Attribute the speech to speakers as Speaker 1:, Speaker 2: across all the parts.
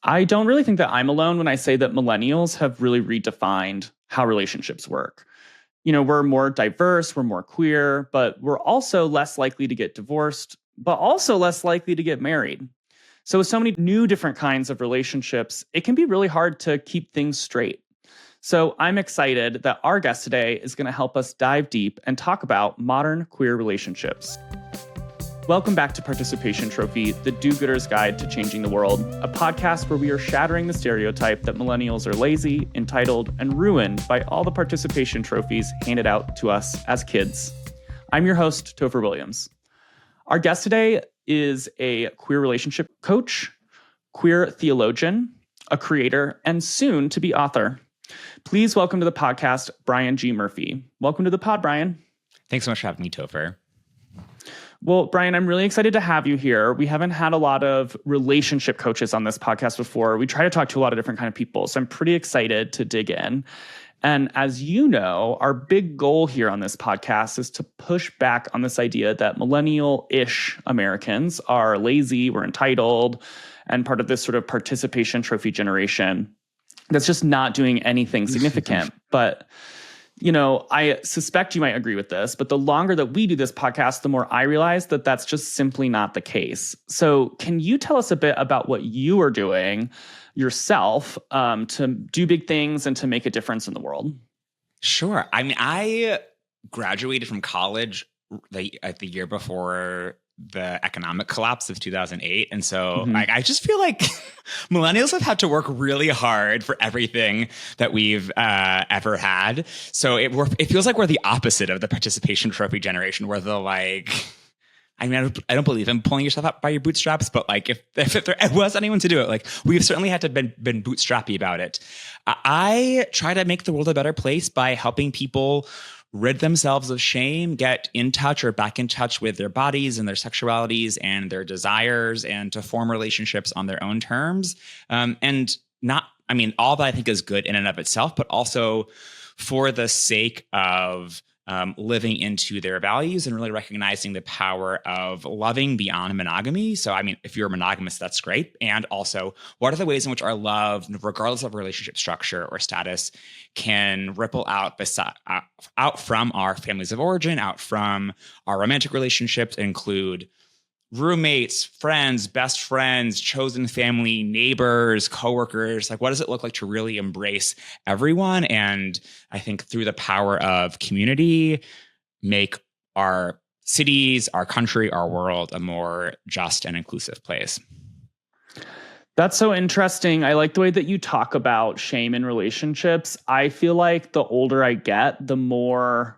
Speaker 1: I don't really think that I'm alone when I say that millennials have really redefined how relationships work. We're more diverse, we're more queer, but we're also less likely to get divorced, but also less likely to get married. So with so many new different kinds of relationships, it can be really hard to keep things straight. So I'm excited that our guest today is going to help us dive deep and talk about modern queer relationships. Welcome back to Participation Trophy, the do-gooder's guide to changing the world, a podcast where we are shattering the stereotype that millennials are lazy, entitled, and ruined by all the participation trophies handed out to us as kids. I'm your host, Topher Williams. Our guest today is a queer relationship coach, queer theologian, a creator, and soon to be author. Please welcome to the podcast, Brian G. Murphy. Welcome to the pod, Brian.
Speaker 2: Thanks so much for having me, Topher.
Speaker 1: Well, Brian, I'm really excited to have you here. We haven't had a lot of relationship coaches on this podcast before. We try to talk to a lot of different kind of people, so I'm pretty excited to dig in. And as you know, our big goal here on this podcast is to push back on this idea that millennial-ish Americans are lazy, we're entitled, and part of this sort of participation trophy generation that's just not doing anything significant. But I suspect you might agree with this, but the longer that we do this podcast, the more I realize that that's just simply not the case. So can you tell us a bit about what you are doing yourself to do big things and to make a difference in the world?
Speaker 2: Sure. I mean, I graduated from college the year before the economic collapse of 2008. And so I just feel like millennials have had to work really hard for everything that we've ever had. So it feels like we're the opposite of the participation trophy generation, where I don't believe in pulling yourself up by your bootstraps, but if there was anyone to do it, we've certainly had to been bootstrappy about it. I try to make the world a better place by helping people rid themselves of shame, get in touch or back in touch with their bodies and their sexualities and their desires, and to form relationships on their own terms. All that I think is good in and of itself, but also for the sake of living into their values and really recognizing the power of loving beyond monogamy. So, if you're monogamous, that's great. And also, what are the ways in which our love, regardless of relationship structure or status, can ripple out from our families of origin, out from our romantic relationships, include roommates, friends, best friends, chosen family, neighbors, coworkers. What does it look like to really embrace everyone? And I think through the power of community, make our cities, our country, our world a more just and inclusive place.
Speaker 1: That's so interesting. I like the way that you talk about shame in relationships. I feel like the older I get, the more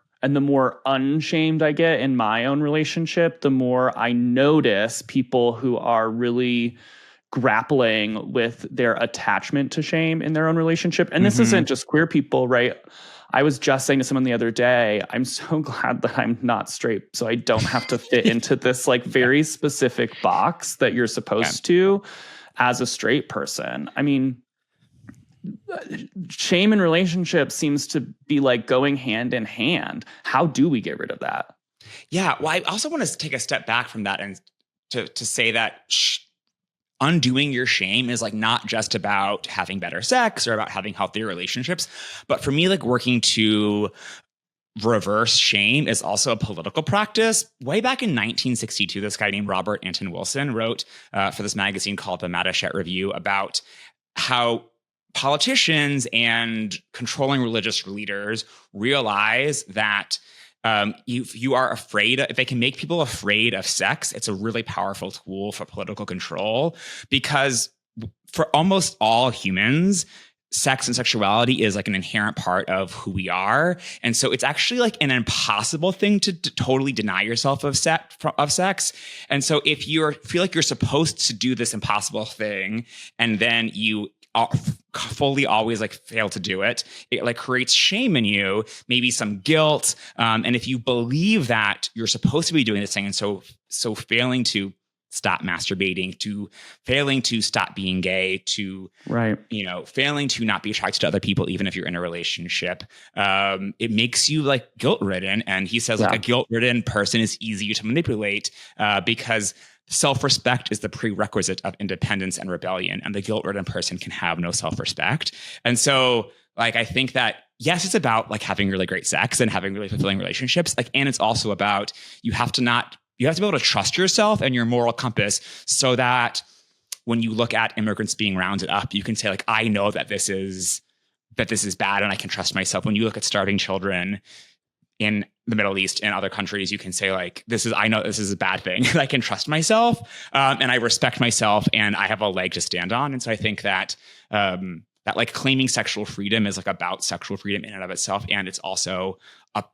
Speaker 1: unshamed I get in my own relationship, the more I notice people who are really grappling with their attachment to shame in their own relationship. And this isn't just queer people, right? I was just saying to someone the other day, I'm so glad that I'm not straight, so I don't have to fit into this very specific box that you're supposed to as a straight person. Shame in relationships seems to be going hand in hand. How do we get rid of that?
Speaker 2: Yeah, well, I also want to take a step back from that and to say that undoing your shame is not just about having better sex or about having healthier relationships, but for me, working to reverse shame is also a political practice. Way back in 1962, this guy named Robert Anton Wilson wrote for this magazine called the Mattachette Review about how politicians and controlling religious leaders realize that you are afraid, if they can make people afraid of sex, it's a really powerful tool for political control, because for almost all humans, sex and sexuality is an inherent part of who we are. And so it's actually an impossible thing to totally deny yourself of sex. And so if you feel like you're supposed to do this impossible thing, and then you fully always fail to do it, it creates shame in you, maybe some guilt. And if you believe that you're supposed to be doing this thing, and so failing to stop masturbating, to failing to stop being gay, to failing to not be attracted to other people, even if you're in a relationship. It makes you like guilt-ridden. And he says like a guilt-ridden person is easier to manipulate because self-respect is the prerequisite of independence and rebellion. And the guilt-ridden person can have no self-respect. And so like, I think that, yes, it's about like having really great sex and having really fulfilling relationships. Like, and it's also about, you have to be able to trust yourself and your moral compass so that when you look at immigrants being rounded up, you can say like, I know that this is bad and I can trust myself. When you look at starving children in the Middle East and other countries, you can say like, I know this is a bad thing. I can trust myself and I respect myself and I have a leg to stand on. And so I think that, that like claiming sexual freedom is like about sexual freedom in and of itself. And it's also an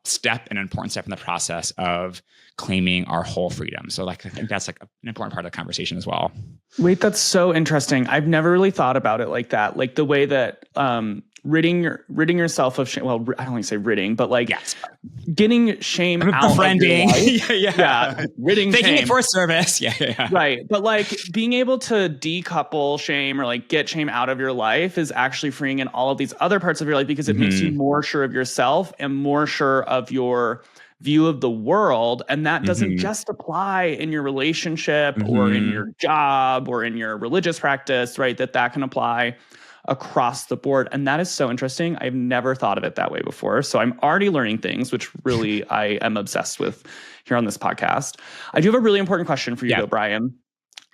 Speaker 2: important step in the process of claiming our whole freedom. So like, I think that's like an important part of the conversation as well.
Speaker 1: Wait, that's so interesting. I've never really thought about it like that. Like the way that ridding yourself of shame. Well, I don't want to say ridding, but like getting shame out of your life. Yeah. Ridding
Speaker 2: taking
Speaker 1: shame.
Speaker 2: It for service. Yeah.
Speaker 1: Right. But like being able to decouple shame or like get shame out of your life is actually freeing in all of these other parts of your life because it makes you more sure of yourself and more sure of your view of the world. And that doesn't just apply in your relationship or in your job or in your religious practice, right? That can apply across the board. And that is so interesting. I've never thought of it that way before. So I'm already learning things, which really I am obsessed with here on this podcast. I do have a really important question for you though, Brian.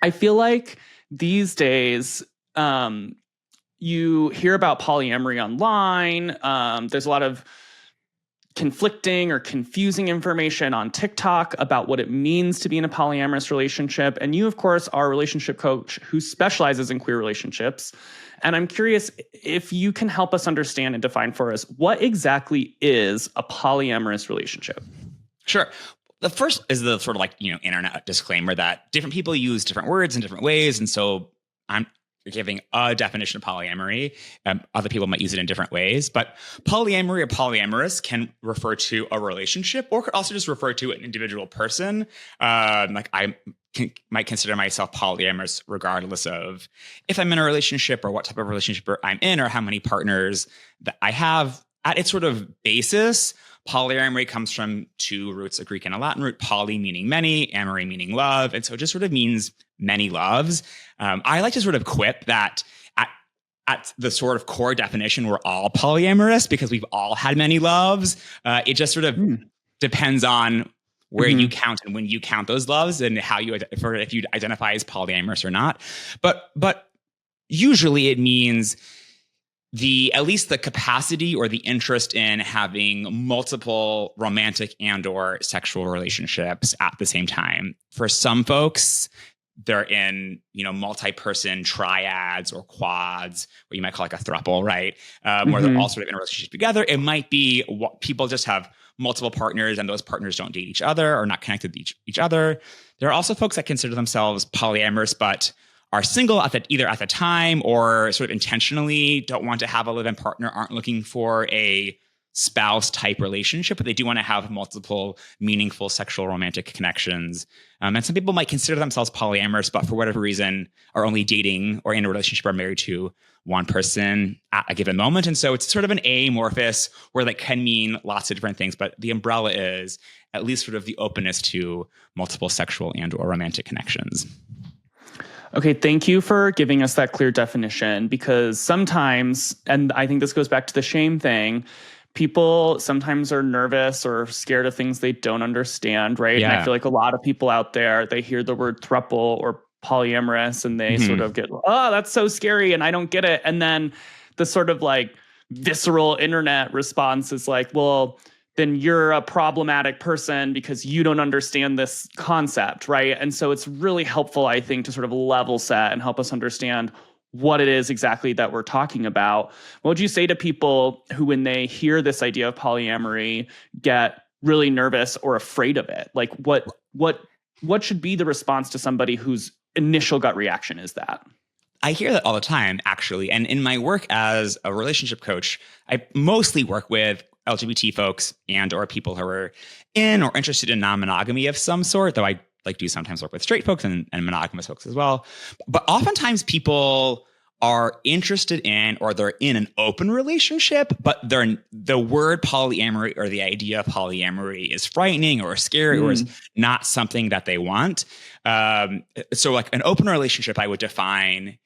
Speaker 1: I feel like these days, you hear about polyamory online. There's a lot of conflicting or confusing information on TikTok about what it means to be in a polyamorous relationship. And you, of course, are a relationship coach who specializes in queer relationships. And I'm curious if you can help us understand and define for us what exactly is a polyamorous relationship.
Speaker 2: Sure. The first is the sort of like, internet disclaimer that different people use different words in different ways. And so I'm giving a definition of polyamory. Other people might use it in different ways, but polyamory or polyamorous can refer to a relationship or could also just refer to an individual person. Like I might consider myself polyamorous regardless of if I'm in a relationship or what type of relationship I'm in or how many partners that I have. At its sort of basis, polyamory comes from two roots, a Greek and a Latin root, poly meaning many, amory meaning love. And so it just sort of means many loves. I like to sort of quip that at the sort of core definition, we're all polyamorous because we've all had many loves. It just sort of depends on where you count and when you count those loves and how if you identify as polyamorous or not. But usually it means at least the capacity or the interest in having multiple romantic and or sexual relationships at the same time. For some folks, they're in, multi-person triads or quads, what you might call like a throuple, right? Where they're all sort of in a relationship together. It might be people just have multiple partners and those partners don't date each other or not connected to each other. There are also folks that consider themselves polyamorous, but are single either at the time or sort of intentionally don't want to have a live-in partner, aren't looking for a spouse type relationship, but they do want to have multiple meaningful sexual romantic connections. And some people might consider themselves polyamorous, but for whatever reason are only dating or in a relationship or married to one person at a given moment. And so it's sort of an amorphous where that can mean lots of different things, but the umbrella is at least sort of the openness to multiple sexual and or romantic connections.
Speaker 1: Okay, thank you for giving us that clear definition because sometimes, and I think this goes back to the shame thing, people sometimes are nervous or scared of things they don't understand, right? Yeah. And I feel like a lot of people out there, they hear the word throuple or polyamorous and they sort of get, oh, that's so scary and I don't get it. And then the sort of like visceral internet response is like, well, then you're a problematic person because you don't understand this concept, right? And so it's really helpful, I think, to sort of level set and help us understand what it is exactly that we're talking about. What would you say to people who, when they hear this idea of polyamory, get really nervous or afraid of it? Like what should be the response to somebody whose initial gut reaction is that?
Speaker 2: I hear that all the time, actually. And in my work as a relationship coach, I mostly work with LGBT folks and or people who are in or interested in non-monogamy of some sort, though I like do sometimes work with straight folks and monogamous folks as well. But oftentimes people are interested in, or they're in an open relationship, but the word polyamory or the idea of polyamory is frightening or scary or is not something that they want. So like an open relationship, I would define,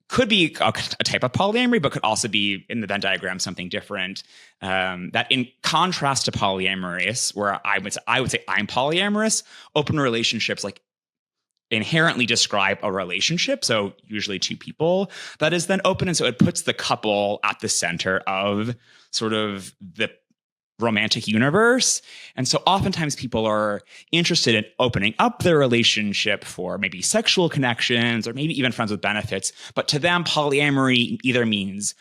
Speaker 2: could be a type of polyamory, but could also be in the Venn diagram something different. That in contrast to polyamorous, where I would say I'm polyamorous, open relationships like inherently describe a relationship, so usually two people, that is then open. And so it puts the couple at the center of sort of the romantic universe. And so oftentimes people are interested in opening up their relationship for maybe sexual connections or maybe even friends with benefits. But to them, polyamory either means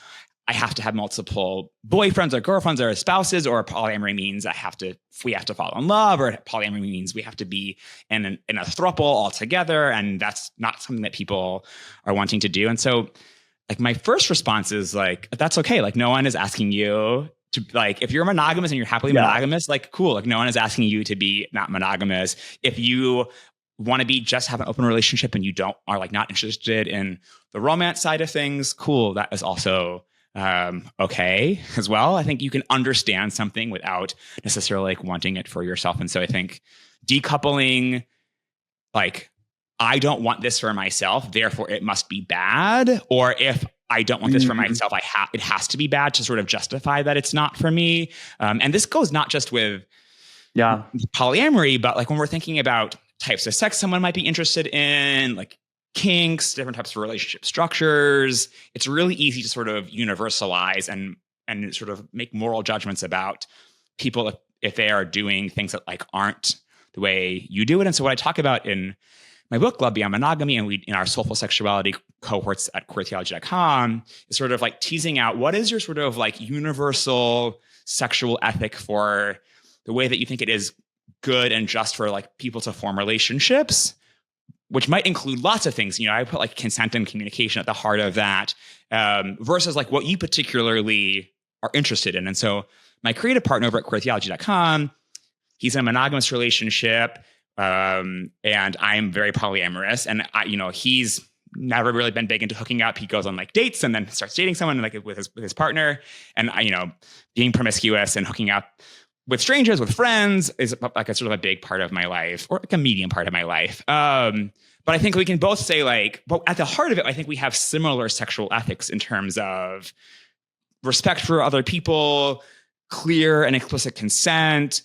Speaker 2: I have to have multiple boyfriends or girlfriends or spouses, or polyamory means we have to fall in love, or polyamory means we have to be in a throuple all together. And that's not something that people are wanting to do. And so like my first response is like, that's okay. Like no one is asking you to, like, if you're monogamous and you're happily monogamous, like cool. Like no one is asking you to be not monogamous. If you want to just have an open relationship and you are like not interested in the romance side of things, cool. That is also okay as well. I think you can understand something without necessarily like wanting it for yourself. And so I think decoupling, like, I don't want this for myself, therefore it must be bad. Or if I don't want this for myself, it has to be bad to sort of justify that it's not for me. And this goes not just with polyamory, but like when we're thinking about types of sex someone might be interested in, like kinks, different types of relationship structures. It's really easy to sort of universalize and sort of make moral judgments about people if they are doing things that like aren't the way you do it. And so what I talk about in my book, Love Beyond Monogamy, and in our soulful sexuality cohorts at queertheology.com, is sort of like teasing out what is your sort of like universal sexual ethic for the way that you think it is good and just for like people to form relationships, which might include lots of things. You know, I put like consent and communication at the heart of that, versus like what you particularly are interested in. And so my creative partner over at queertheology.com, he's in a monogamous relationship, and I'm very polyamorous. And he's never really been big into hooking up. He goes on like dates and then starts dating someone like with his partner. And being promiscuous and hooking up with strangers, with friends, is like a sort of a big part of my life, or like a medium part of my life. But I think we can both say but at the heart of it, I think we have similar sexual ethics in terms of respect for other people, clear and explicit consent,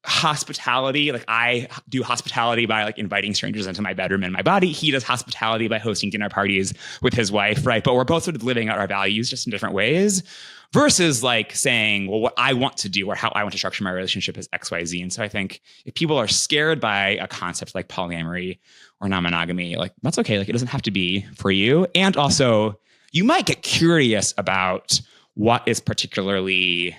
Speaker 2: hospitality. Like I do hospitality by like inviting strangers into my bedroom and my body. He does hospitality by hosting dinner parties with his wife, right? But we're both sort of living out our values just in different ways, versus like saying, well, what I want to do or how I want to structure my relationship is X, Y, Z. And so I think if people are scared by a concept like polyamory or non-monogamy, like that's okay. Like it doesn't have to be for you. And also you might get curious about what is particularly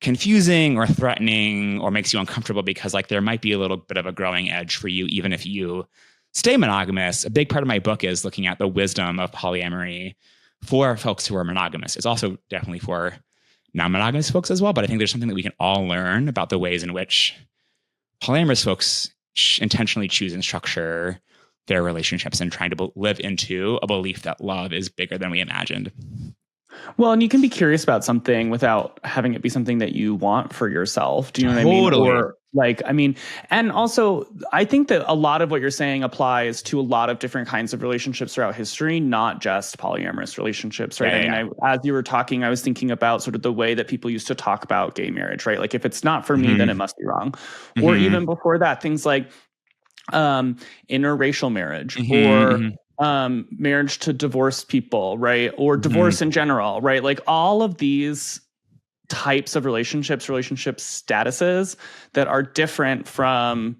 Speaker 2: confusing or threatening or makes you uncomfortable, because like there might be a little bit of a growing edge for you, even if you stay monogamous. A big part of my book is looking at the wisdom of polyamory for folks who are monogamous. It's also definitely for non-monogamous folks as well. But I think there's something that we can all learn about the ways in which polyamorous folks intentionally choose and structure their relationships and trying to live into a belief that love is bigger than we imagined.
Speaker 1: Well, and you can be curious about something without having it be something that you want for yourself. Do you know what I mean? Or and also I think that a lot of what you're saying applies to a lot of different kinds of relationships throughout history, not just polyamorous relationships, right? As you were talking, I was thinking about sort of the way that people used to talk about gay marriage, right? Like if it's not for me, then it must be wrong. Or even before that, things like interracial marriage or marriage to divorced people, right? Or divorce in general, right? Like all of these types of relationship statuses that are different from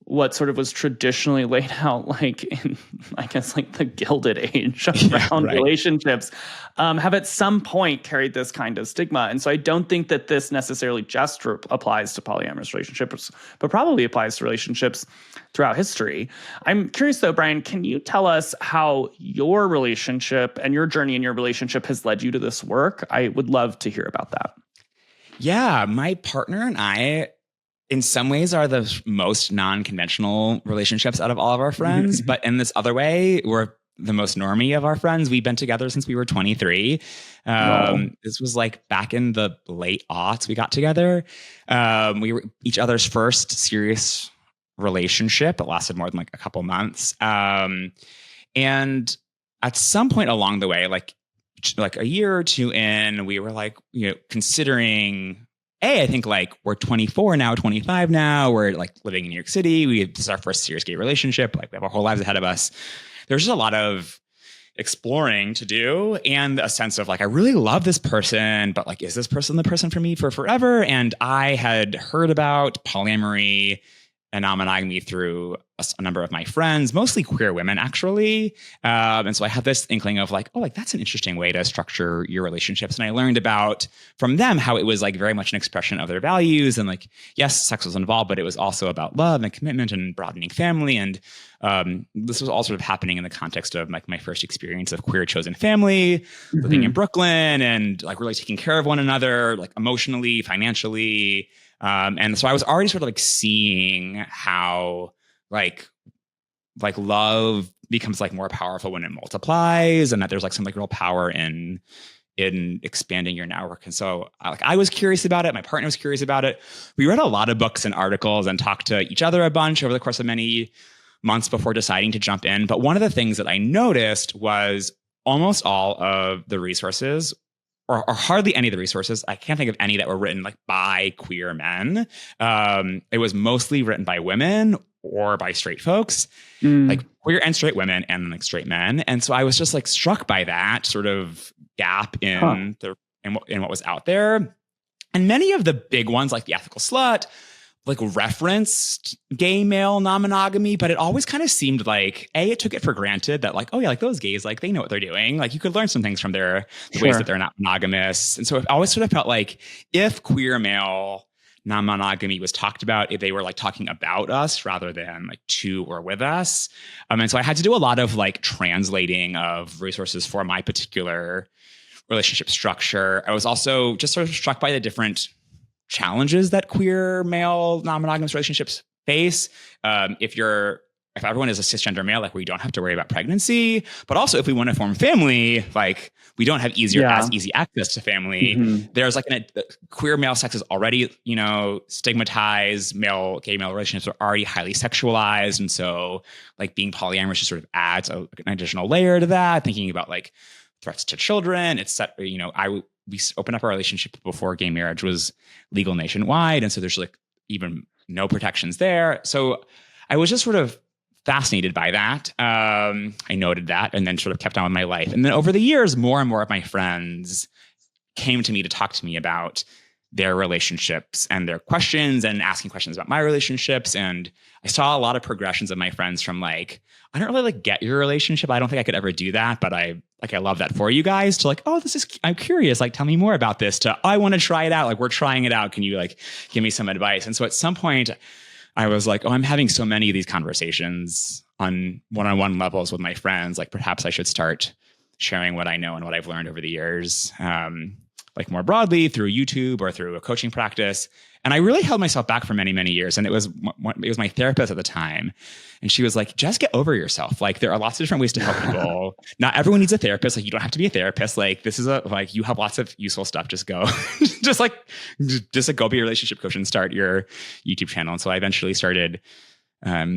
Speaker 1: what sort of was traditionally laid out, like in, I guess, like the Gilded Age around relationships, have at some point carried this kind of stigma. And so I don't think that this necessarily just applies to polyamorous relationships, but probably applies to relationships throughout history. I'm curious though, Brian, can you tell us how your relationship and your journey in your relationship has led you to this work? I would love to hear about that.
Speaker 2: Yeah, my partner and I, in some ways are the most non-conventional relationships out of all of our friends. But in this other way, we're the most normie of our friends. We've been together since we were 23. This was like back in the late aughts we got together. We were each other's first serious relationship. It lasted more than like a couple months. And at some point along the way, like a year or two in, we were like, considering, I think like we're 24 now, 25 now. We're like living in New York City. This is our first serious gay relationship. Like we have our whole lives ahead of us. There's just a lot of exploring to do and a sense of like, I really love this person, but like, is this person the person for me for forever? And I had heard about polyamory and non-monogamy through a number of my friends, mostly queer women, actually. And so I had this inkling of like, that's an interesting way to structure your relationships. And I learned about from them how it was like very much an expression of their values. And like, yes, sex was involved, but it was also about love and commitment and broadening family. And this was all sort of happening in the context of like my first experience of queer chosen family, living in Brooklyn, and like really taking care of one another, like emotionally, financially. And so I was already sort of like seeing how like love becomes like more powerful when it multiplies, and that there's like some like real power in expanding your network. And so I was curious about it. My partner was curious about it. We read a lot of books and articles and talked to each other a bunch over the course of many months before deciding to jump in. But one of the things that I noticed was almost all of the resources, or hardly any of the resources, I can't think of any that were written like by queer men. It was mostly written by women or by straight folks, like queer and straight women and like straight men. And so I was just like struck by that sort of gap in in what was out there. And many of the big ones, like The Ethical Slut, like referenced gay male non-monogamy, but it always kind of seemed like it took it for granted that like, like those gays, like they know what they're doing. Like you could learn some things from the ways that they're not monogamous. And so it always sort of felt like if queer male non-monogamy was talked about, if they were like talking about us rather than like to or with us. And so I had to do a lot of like translating of resources for my particular relationship structure. I was also just sort of struck by the different challenges that queer male non-monogamous relationships face. If everyone is a cisgender male, like we don't have to worry about pregnancy, but also if we want to form family, like we don't have as easy access to family. There's like queer male sex is already, stigmatized. Gay male relationships are already highly sexualized. And so like being polyamorous just sort of adds an additional layer to that, thinking about like threats to children. We opened up our relationship before gay marriage was legal nationwide. And so there's like even no protections there. So I was just sort of fascinated by that. I noted that and then sort of kept on with my life. And then over the years, more and more of my friends came to me to talk to me about their relationships and their questions and asking questions about my relationships. And I saw a lot of progressions of my friends from like, I don't really like get your relationship. I don't think I could ever do that, but I love that for you guys, to like, I'm curious. Like, tell me more about this, to, I want to try it out. Like, we're trying it out. Can you like give me some advice? And so at some point I was like, I'm having so many of these conversations on one-on-one levels with my friends. Like perhaps I should start sharing what I know and what I've learned over the years, like more broadly through YouTube or through a coaching practice. And I really held myself back for many, many years. And it was my therapist at the time. And she was like, just get over yourself. Like there are lots of different ways to help people. Not everyone needs a therapist. Like you don't have to be a therapist. Like this is you have lots of useful stuff. Just go, just go be a relationship coach and start your YouTube channel. And so I eventually started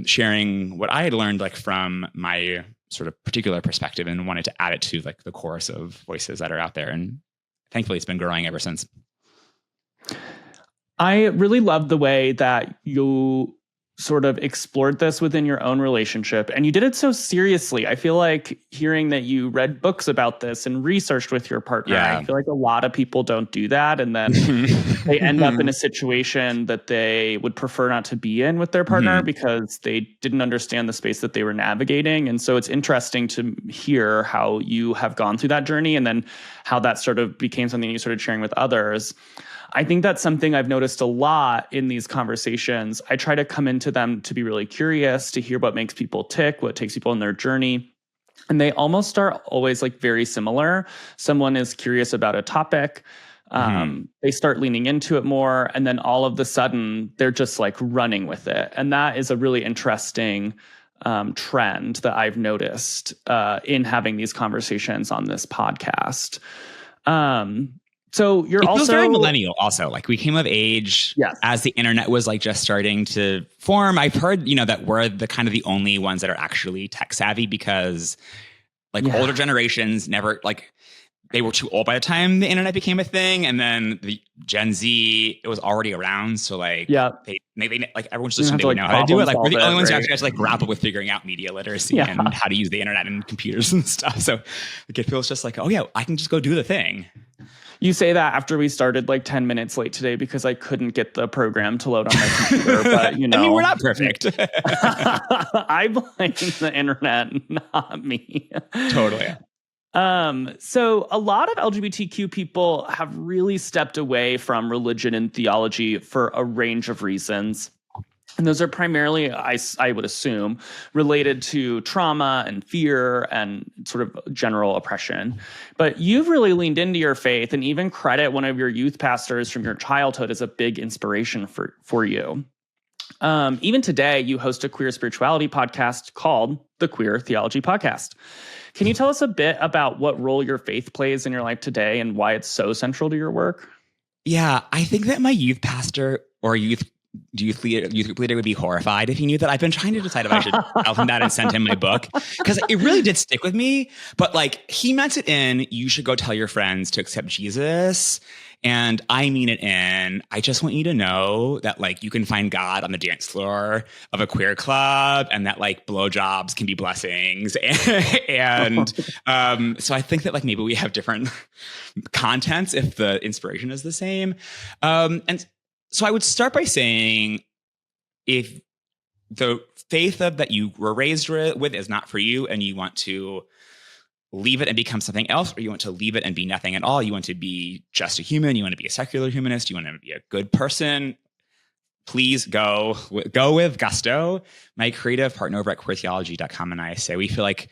Speaker 2: sharing what I had learned like from my sort of particular perspective and wanted to add it to like the chorus of voices that are out there. And thankfully it's been growing ever since.
Speaker 1: I really love the way that you sort of explored this within your own relationship, and you did it so seriously. I feel like hearing that you read books about this and researched with your partner, I feel like a lot of people don't do that, and then they end up in a situation that they would prefer not to be in with their partner because they didn't understand the space that they were navigating. And so it's interesting to hear how you have gone through that journey and then how that sort of became something you started sharing with others. I think that's something I've noticed a lot in these conversations. I try to come into them to be really curious, to hear what makes people tick, what takes people on their journey. And they almost are always like very similar. Someone is curious about a topic. They start leaning into it more, and then all of a sudden they're just like running with it. And that is a really interesting trend that I've noticed in having these conversations on this podcast. So it
Speaker 2: feels very millennial also. Like we came of age
Speaker 1: yes.
Speaker 2: as the internet was like just starting to form. I've heard, that we're the kind of the only ones that are actually tech savvy because like older generations never like they were too old by the time the internet became a thing. And then the Gen Z, it was already around. So like they like everyone's just they would know how to do it. Like we're the only ones who actually have to like grapple with figuring out media literacy and how to use the internet and computers and stuff. So like, it feels just like, oh yeah, I can just go do the thing.
Speaker 1: You say that after we started like 10 minutes late today because I couldn't get the program to load on my computer. But,
Speaker 2: I mean, we're not perfect.
Speaker 1: I blame the internet, not me.
Speaker 2: Totally.
Speaker 1: So a lot of LGBTQ people have really stepped away from religion and theology for a range of reasons. And those are primarily, I would assume, related to trauma and fear and sort of general oppression. But you've really leaned into your faith and even credit one of your youth pastors from your childhood as a big inspiration for you. Even today, you host a queer spirituality podcast called the Queer Theology Podcast. Can you tell us a bit about what role your faith plays in your life today and why it's so central to your work?
Speaker 2: Yeah, I think that my youth pastor or youth leader would be horrified if he knew that I've been trying to decide if I should tell him that and send him my book because it really did stick with me. But like he meant it in, you should go tell your friends to accept Jesus. And I mean it in, I just want you to know that like you can find God on the dance floor of a queer club and that like blowjobs can be blessings. And so I think that like maybe we have different contents if the inspiration is the same. And so I would start by saying if the faith that you were raised with is not for you and you want to leave it and become something else, or you want to leave it and be nothing at all, you want to be just a human, you want to be a secular humanist, you want to be a good person, please go with gusto. My creative partner over at queertheology.com and I say we feel like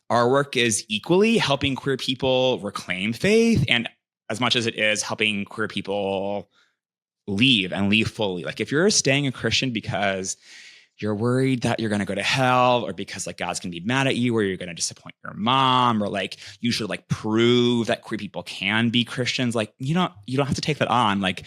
Speaker 2: our work is equally helping queer people reclaim faith and as much as it is helping queer people leave fully. Like if you're staying a Christian because you're worried that you're going to go to hell or because like God's going to be mad at you or you're going to disappoint your mom or like you should like prove that queer people can be Christians, like you don't have to take that on. Like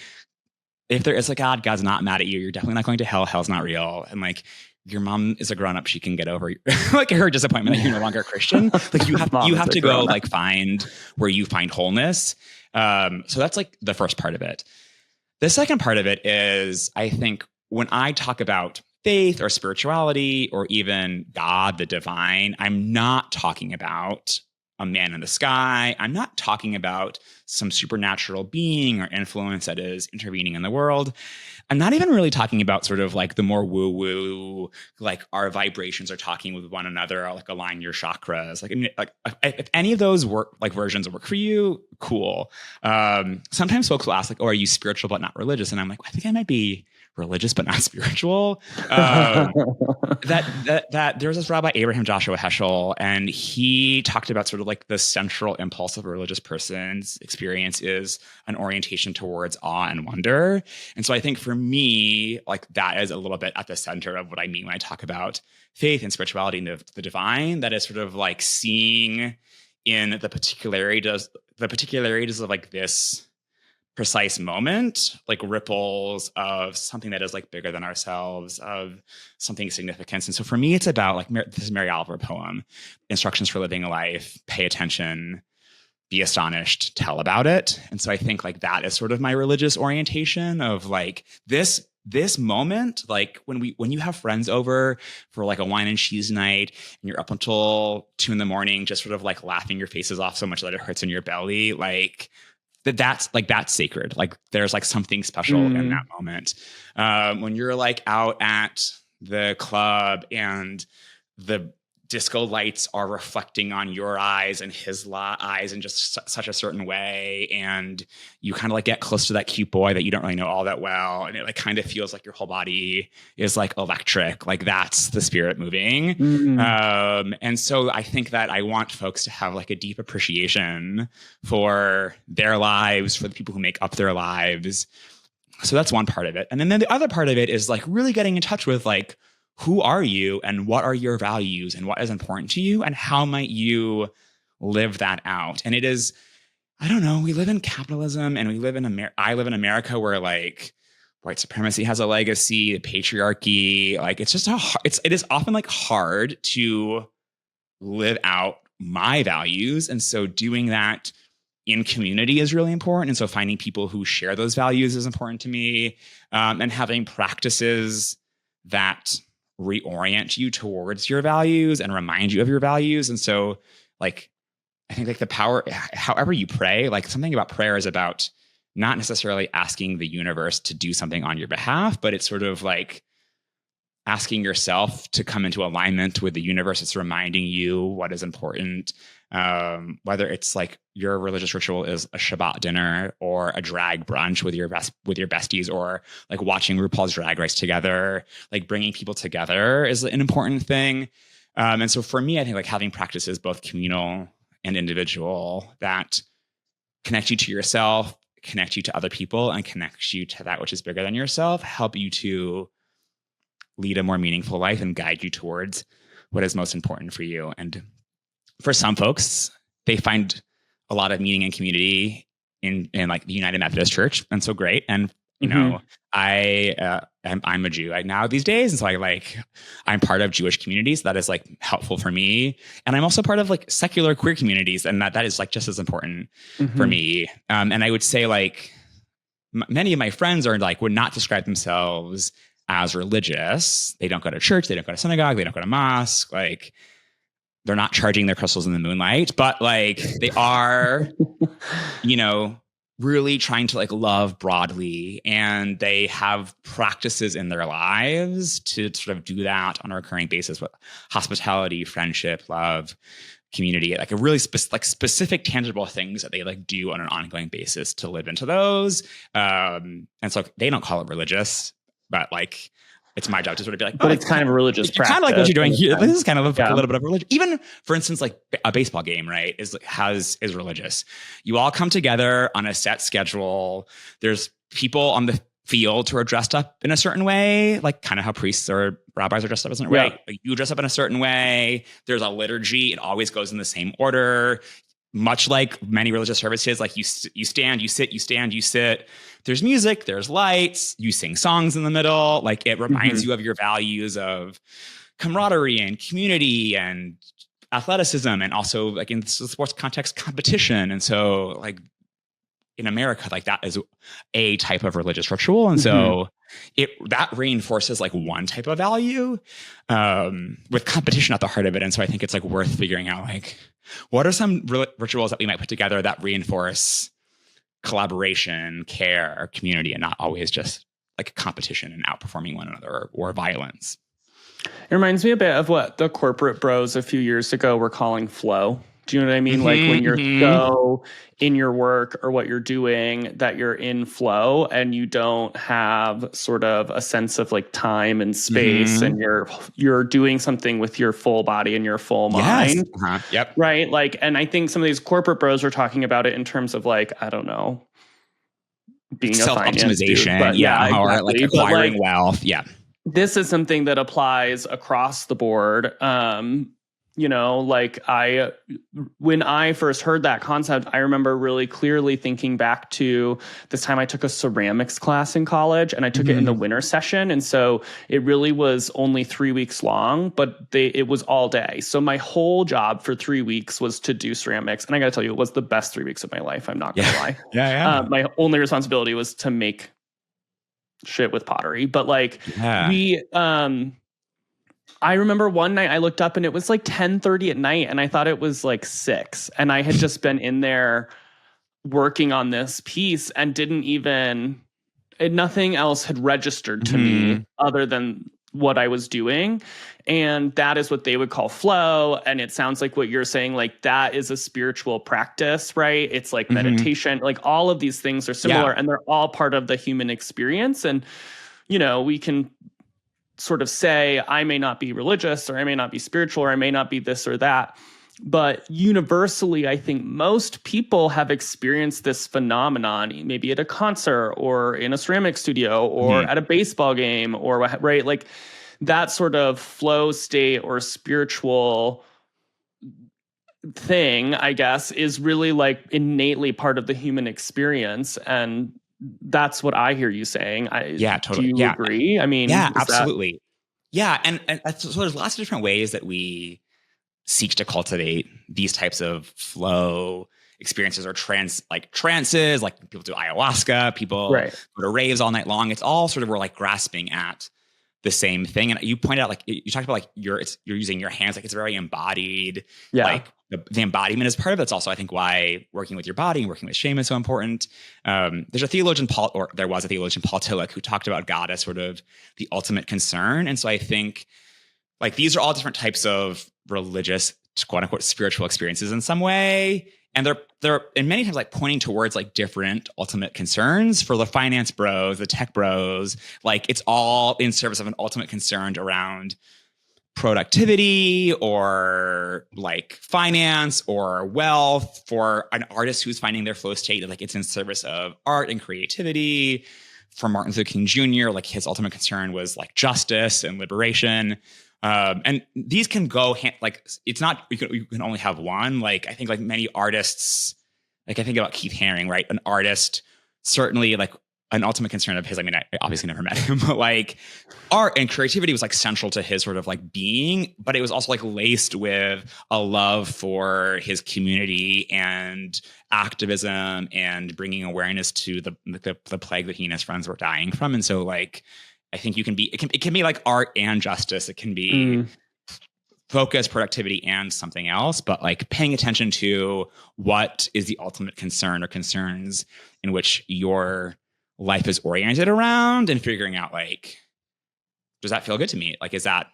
Speaker 2: if there is a God, God's not mad at you. You're definitely not going to hell. Hell's not real. And like your mom is a grown up. She can get over like her disappointment that you're no longer a Christian. Like you have to go like find where you find wholeness. So that's like the first part of it. The second part of it is, I think when I talk about faith or spirituality or even God, the divine, I'm not talking about a man in the sky. I'm not talking about some supernatural being or influence that is intervening in the world. I'm not even really talking about sort of like the more woo-woo, like our vibrations are talking with one another, or like align your chakras. Like, I mean, like if any of those work, like versions work for you, cool. Sometimes folks will ask like, oh, are you spiritual but not religious? And I'm like, I think I might be religious but not spiritual. That there's this rabbi Abraham Joshua Heschel, and he talked about sort of like the central impulse of a religious person's experience is an orientation towards awe and wonder. And so I think for me, like that is a little bit at the center of what I mean when I talk about faith and spirituality and the divine. That is sort of like seeing in the particularities of like this precise moment, like ripples of something that is like bigger than ourselves, of something significant. And so for me, it's about like this Mary Oliver poem, Instructions for Living a Life, pay attention, be astonished, tell about it. And so I think like that is sort of my religious orientation of like this moment, like when you have friends over for like a wine and cheese night and you're up until 2 a.m, just sort of like laughing your faces off so much that it hurts in your belly, like that's sacred. Like there's like something special in that moment. When you're like out at the club and the disco lights are reflecting on your eyes and his eyes in just such a certain way. And you kind of like get close to that cute boy that you don't really know all that well. And it like kind of feels like your whole body is like electric. Like that's the spirit moving. And so I think that I want folks to have like a deep appreciation for their lives, for the people who make up their lives. So that's one part of it. And then the other part of it is like really getting in touch with like, who are you and what are your values and what is important to you and how might you live that out? And it is, I don't know, we live in capitalism and I live in America where like white supremacy has a legacy, patriarchy, like it's just it is often like hard to live out my values. And so doing that in community is really important. And so finding people who share those values is important to me, and having practices that reorient you towards your values and remind you of your values. And so like, I think like the power, however you pray, like something about prayer is about not necessarily asking the universe to do something on your behalf, but it's sort of like asking yourself to come into alignment with the universe. It's reminding you what is important. Whether it's like your religious ritual is a Shabbat dinner or a drag brunch with your besties, or like watching RuPaul's Drag Race together, like bringing people together is an important thing. And so for me, I think like having practices, both communal and individual, that connect you to yourself, connect you to other people, and connect you to that which is bigger than yourself, help you to lead a more meaningful life and guide you towards what is most important for you. And for some folks, they find a lot of meaning and community in like the United Methodist Church, and so great. And you know, I'm a Jew now these days, and so I'm part of Jewish communities. That is like helpful for me, and I'm also part of like secular queer communities, and that is like just as important for me. And I would say like many of my friends are like would not describe themselves as religious. They don't go to church, they don't go to synagogue, they don't go to mosque, like. They're not charging their crystals in the moonlight, but like they are, you know, really trying to like love broadly, and they have practices in their lives to sort of do that on a recurring basis with hospitality, friendship, love, community, like a really specific tangible things that they like do on an ongoing basis to live into those. And so they don't call it religious, but like, it's my job to sort of be like,
Speaker 1: but it's kind of a religious practice.
Speaker 2: Kind of like what you're doing here. This is kind of a little bit of religion. Even, for instance, like a baseball game, right, is religious. You all come together on a set schedule. There's people on the field who are dressed up in a certain way, like kind of how priests or rabbis are dressed up in a certain way. Like you dress up in a certain way. There's a liturgy. It always goes in the same order. Much like many religious services, like you stand, you sit, you stand, you sit. There's music, there's lights, you sing songs in the middle. Like it reminds you of your values of camaraderie and community and athleticism, and also like in the sports context, competition. And so like in America, like that is a type of religious ritual. And so that reinforces like one type of value, with competition at the heart of it. And so I think it's like worth figuring out like, what are some rituals that we might put together that reinforce collaboration, care, community, and not always just like competition and outperforming one another or violence.
Speaker 1: It reminds me a bit of what the corporate bros a few years ago were calling flow. Do you know what I mean? Like when you're so in your work or what you're doing that you're in flow and you don't have sort of a sense of like time and space, and you're doing something with your full body and your full mind.
Speaker 2: Yep.
Speaker 1: Right. Like, and I think some of these corporate bros are talking about it in terms of like, I don't know, being
Speaker 2: self-optimization.
Speaker 1: Exactly.
Speaker 2: Or like acquiring wealth. Yeah.
Speaker 1: This is something that applies across the board. You know, like when I first heard that concept, I remember really clearly thinking back to this time I took a ceramics class in college, and I took it in the winter session. And so it really was only 3 weeks long, but it was all day. So my whole job for 3 weeks was to do ceramics. And I got to tell you, it was the best 3 weeks of my life. I'm not going to lie. My only responsibility was to make shit with pottery. But like I remember one night I looked up and it was like 10:30 at night, and I thought it was like 6, and I had just been in there working on this piece and nothing else had registered to me other than what I was doing. And that is what they would call flow. And it sounds like what you're saying, like that is a spiritual practice, right? It's like meditation, like all of these things are similar and they're all part of the human experience. And, we can sort of say, I may not be religious or I may not be spiritual or I may not be this or that. But universally, I think most people have experienced this phenomenon, maybe at a concert or in a ceramic studio or at a baseball game or right, like that sort of flow state or spiritual thing, I guess, is really like innately part of the human experience. And that's what I hear you saying.
Speaker 2: Totally.
Speaker 1: Do you agree? I mean,
Speaker 2: absolutely. And so there's lots of different ways that we seek to cultivate these types of flow experiences or trances, like people do ayahuasca, people go to raves all night long. It's all sort of, we're like grasping at the same thing. And you point out, like you talked about, like you're using your hands, like it's very embodied. Like the embodiment is part of it. It's also, I think, why working with your body and working with shame is so important. There was a theologian, Paul Tillich, who talked about God as sort of the ultimate concern. And so I think like these are all different types of religious, quote unquote, spiritual experiences in some way. And they're in many times like pointing towards like different ultimate concerns. For the finance bros, the tech bros, like it's all in service of an ultimate concern around productivity or like finance or wealth. For an artist who's finding their flow state, like it's in service of art and creativity. For Martin Luther King Jr., like his ultimate concern was like justice and liberation. And these can go like it's not you can only have one. Like I think like many artists, like I think about Keith Haring, right? An artist, certainly like an ultimate concern of his. I mean, I obviously never met him, but like art and creativity was like central to his sort of like being, but it was also like laced with a love for his community and activism and bringing awareness to the plague that he and his friends were dying from. And so like, I think it can be like art and justice. It can be focus, productivity, and something else, but like paying attention to what is the ultimate concern or concerns in which your life is oriented around, and figuring out like, does that feel good to me? Like, is that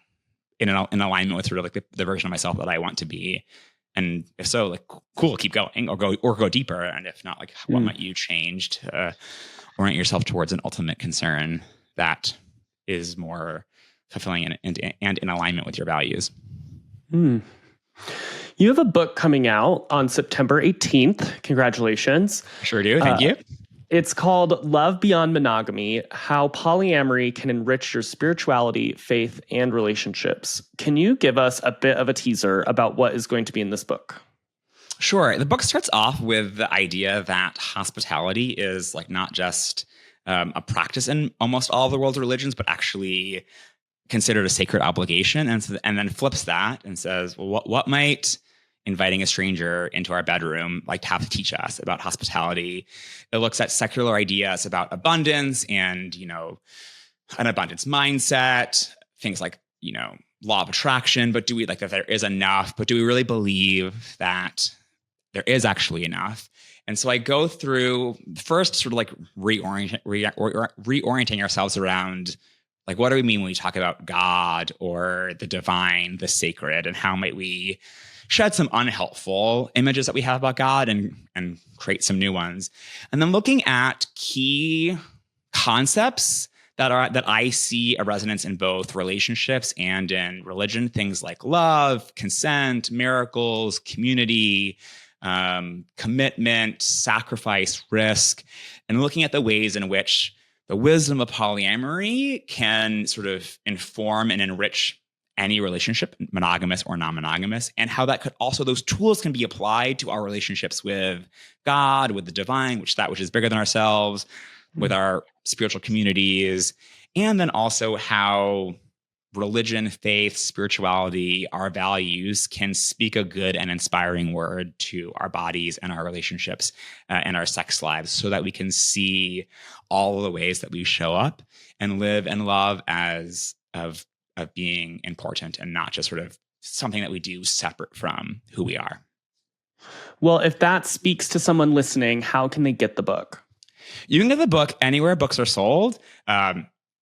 Speaker 2: in alignment with sort of like the version of myself that I want to be? And if so, like, cool, keep going or go deeper. And if not, like, what might you change to orient yourself towards an ultimate concern that is more fulfilling and in alignment with your values?
Speaker 1: You have a book coming out on September 18th. Congratulations.
Speaker 2: Sure do. Thank you.
Speaker 1: It's called Love Beyond Monogamy: How Polyamory Can Enrich Your Spirituality, Faith, and Relationships. Can you give us a bit of a teaser about what is going to be in this book?
Speaker 2: Sure. The book starts off with the idea that hospitality is like not just a practice in almost all of the world's religions, but actually considered a sacred obligation. And then flips that and says, well, what might inviting a stranger into our bedroom like have to teach us about hospitality? It looks at secular ideas about abundance and, an abundance mindset, things like, law of attraction. But do we like that there is enough? But do we really believe that there is actually enough? And so I go through first sort of like reorienting ourselves around like, what do we mean when we talk about God or the divine, the sacred, and how might we shed some unhelpful images that we have about God and create some new ones? And then looking at key concepts that I see a resonance in both relationships and in religion, things like love, consent, miracles, community, commitment, sacrifice, risk, and looking at the ways in which the wisdom of polyamory can sort of inform and enrich any relationship, monogamous or non-monogamous, and how that could also, those tools can be applied to our relationships with God, with the divine, which is bigger than ourselves, with our spiritual communities, and then also how religion, faith, spirituality, our values can speak a good and inspiring word to our bodies and our relationships and our sex lives, so that we can see all of the ways that we show up and live and love as of being important and not just sort of something that we do separate from who we are.
Speaker 1: Well, if that speaks to someone listening, how can they get the book?
Speaker 2: You can get the book anywhere books are sold.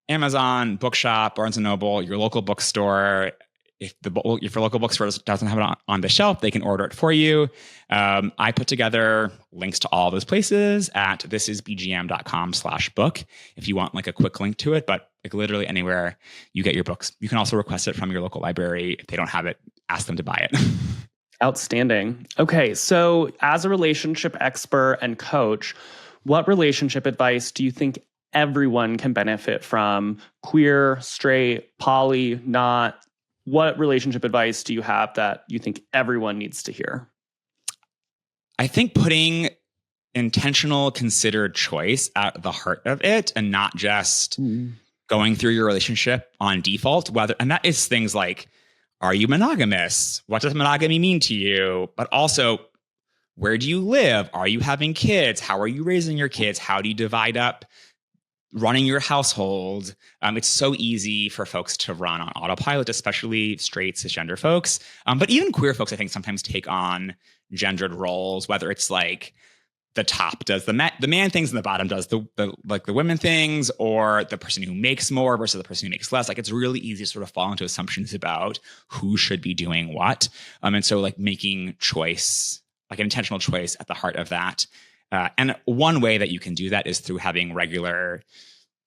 Speaker 2: Amazon, Bookshop, Barnes & Noble, your local bookstore. If your local bookstore doesn't have it on the shelf, they can order it for you. I put together links to all those places at thisisbgm.com/book if you want like a quick link to it, but like literally anywhere you get your books. You can also request it from your local library. If they don't have it, ask them to buy it.
Speaker 1: Outstanding. Okay, so as a relationship expert and coach, what relationship advice do you think everyone can benefit from? Queer, straight, poly, not? What relationship advice do you have that you think everyone needs to hear?
Speaker 2: I think putting intentional, considered choice at the heart of it, and not just going through your relationship on default, and that is things like, are you monogamous? What does monogamy mean to you? But also, where do you live? Are you having kids? How are you raising your kids? How do you divide up running your household? It's so easy for folks to run on autopilot, especially straight cisgender folks. But even queer folks, I think, sometimes take on gendered roles, whether it's like the top does the man things and the bottom does the women things, or the person who makes more versus the person who makes less. Like, it's really easy to sort of fall into assumptions about who should be doing what. And so like making choice, like an intentional choice at the heart of that. And one way that you can do that is through having regular,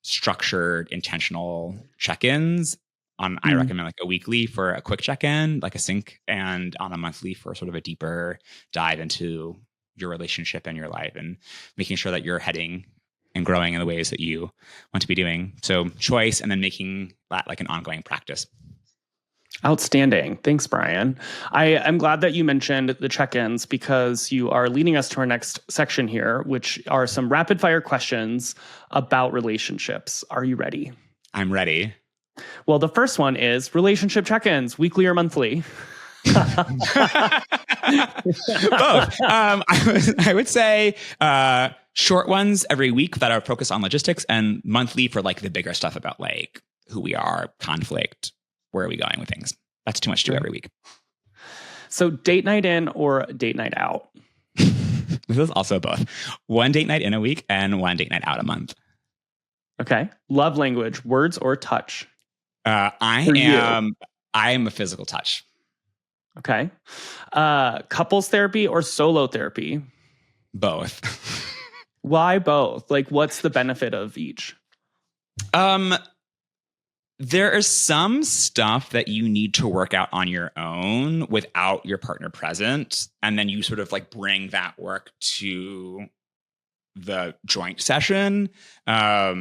Speaker 2: structured, intentional check-ins. I recommend like a weekly for a quick check-in, like a sync, and on a monthly for sort of a deeper dive into your relationship and your life, and making sure that you're heading and growing in the ways that you want to be doing. So choice, and then making that like an ongoing practice.
Speaker 1: Outstanding. Thanks, Brian. I'm glad that you mentioned the check-ins, because you are leading us to our next section here, which are some rapid fire questions about relationships. Are you ready?
Speaker 2: I'm ready.
Speaker 1: Well, the first one is relationship check-ins, weekly or monthly?
Speaker 2: Both. I would say short ones every week that are focused on logistics, and monthly for like the bigger stuff about like who we are, conflict, where are we going with things. That's too much to do every week.
Speaker 1: So date night in or date night out?
Speaker 2: This is also both. One date night in a week and one date night out a month.
Speaker 1: Okay. Love language, words or touch?
Speaker 2: I am a physical touch.
Speaker 1: Okay. Couples therapy or solo therapy?
Speaker 2: Both.
Speaker 1: Why both? Like, what's the benefit of each?
Speaker 2: There is some stuff that you need to work out on your own without your partner present. And then you sort of like bring that work to the joint session. I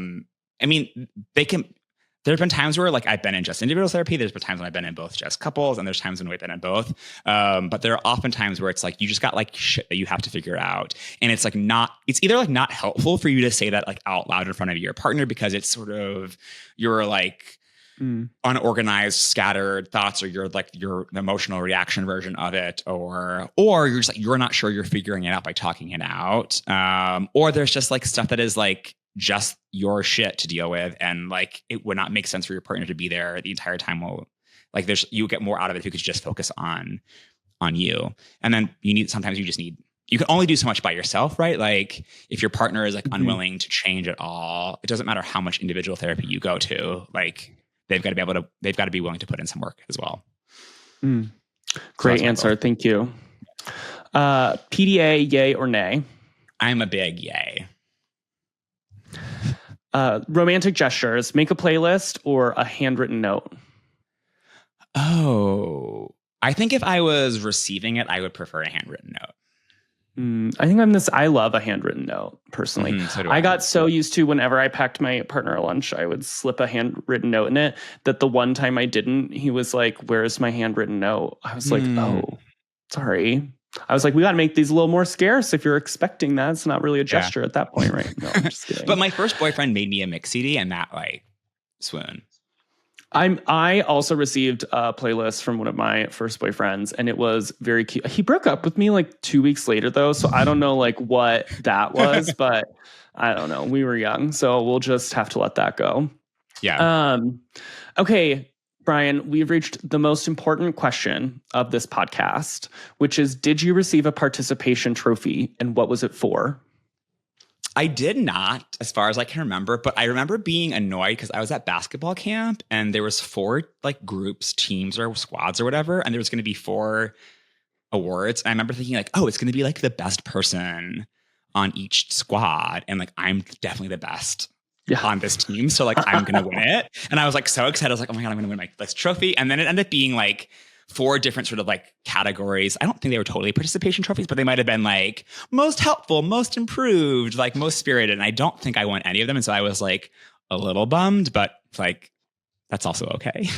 Speaker 2: mean, there have been times where like I've been in just individual therapy. There's been times when I've been in both just couples, and there's times when we've been in both. But there are often times where it's like you just got like shit that you have to figure out. And it's like it's either like not helpful for you to say that like out loud in front of your partner, because it's sort of you're like unorganized, scattered thoughts, or you're like your emotional reaction version of it, or you're just like you're not sure you're figuring it out by talking it out. Or there's just like stuff that is like just your shit to deal with, and like it would not make sense for your partner to be there the entire time. While like you get more out of it if you could just focus on you. And then sometimes you can only do so much by yourself, right? Like if your partner is like unwilling to change at all, it doesn't matter how much individual therapy you go to, like they've got to be willing to put in some work as well.
Speaker 1: Great answer. Thank you. PDA, yay or nay?
Speaker 2: I'm a big yay.
Speaker 1: Romantic gestures, make a playlist or a handwritten note?
Speaker 2: Oh, I think if I was receiving it, I would prefer a handwritten note.
Speaker 1: I think I love a handwritten note, personally.
Speaker 2: So do
Speaker 1: I got so used to whenever I packed my partner a lunch, I would slip a handwritten note in it, that the one time I didn't, he was like, where's my handwritten note? I was like, oh, sorry. I was like, we got to make these a little more scarce. If you're expecting that, it's not really a gesture at that point, right? No, I'm just kidding.
Speaker 2: But my first boyfriend made me a mix CD, and that like swoon.
Speaker 1: I also received a playlist from one of my first boyfriends, and it was very cute. He broke up with me like 2 weeks later, though, so I don't know like what that was, but I don't know. We were young, so we'll just have to let that go.
Speaker 2: Yeah.
Speaker 1: Okay, Brian, we've reached the most important question of this podcast, which is, did you receive a participation trophy, and what was it for?
Speaker 2: I did not, as far as I can remember, but I remember being annoyed because I was at basketball camp and there was 4 like groups, teams or squads or whatever. And there was going to be 4 awards. And I remember thinking like, oh, it's going to be like the best person on each squad. And like, I'm definitely the best on this team. So like, I'm going to win it. And I was like, so excited. I was like, oh my God, I'm going to win my this trophy. And then it ended up being like 4 different sort of like categories. I don't think they were totally participation trophies, but they might have been like most helpful, most improved, like most spirited. And I don't think I won any of them. And so I was like a little bummed, but like, that's also okay.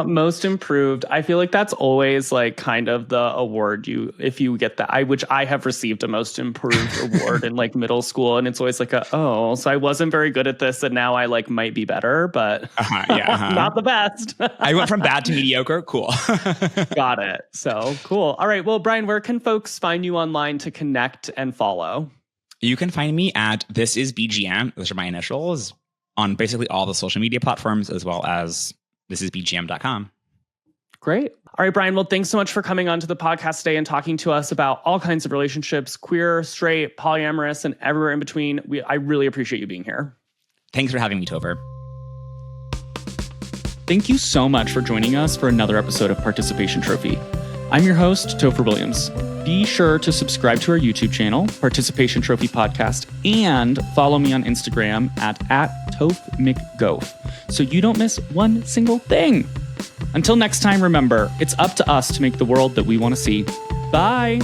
Speaker 1: Most improved. I feel like that's always like kind of the award if you get that. Which I have received a most improved award in like middle school. And it's always like, so I wasn't very good at this and now I like might be better, but not the best.
Speaker 2: I went from bad to mediocre. Cool.
Speaker 1: Got it. So cool. All right. Well, Brian, where can folks find you online to connect and follow?
Speaker 2: You can find me at This Is BGM. Those are my initials. On basically all the social media platforms, as well as thisisbgm.com.
Speaker 1: Great. All right, Brian. Well, thanks so much for coming onto the podcast today and talking to us about all kinds of relationships, queer, straight, polyamorous, and everywhere in between. I really appreciate you being here.
Speaker 2: Thanks for having me, Topher.
Speaker 1: Thank you so much for joining us for another episode of Participation Trophy. I'm your host, Topher Williams. Be sure to subscribe to our YouTube channel, Participation Trophy Podcast, and follow me on Instagram at @TophMcGof so you don't miss one single thing. Until next time, remember, it's up to us to make the world that we want to see. Bye.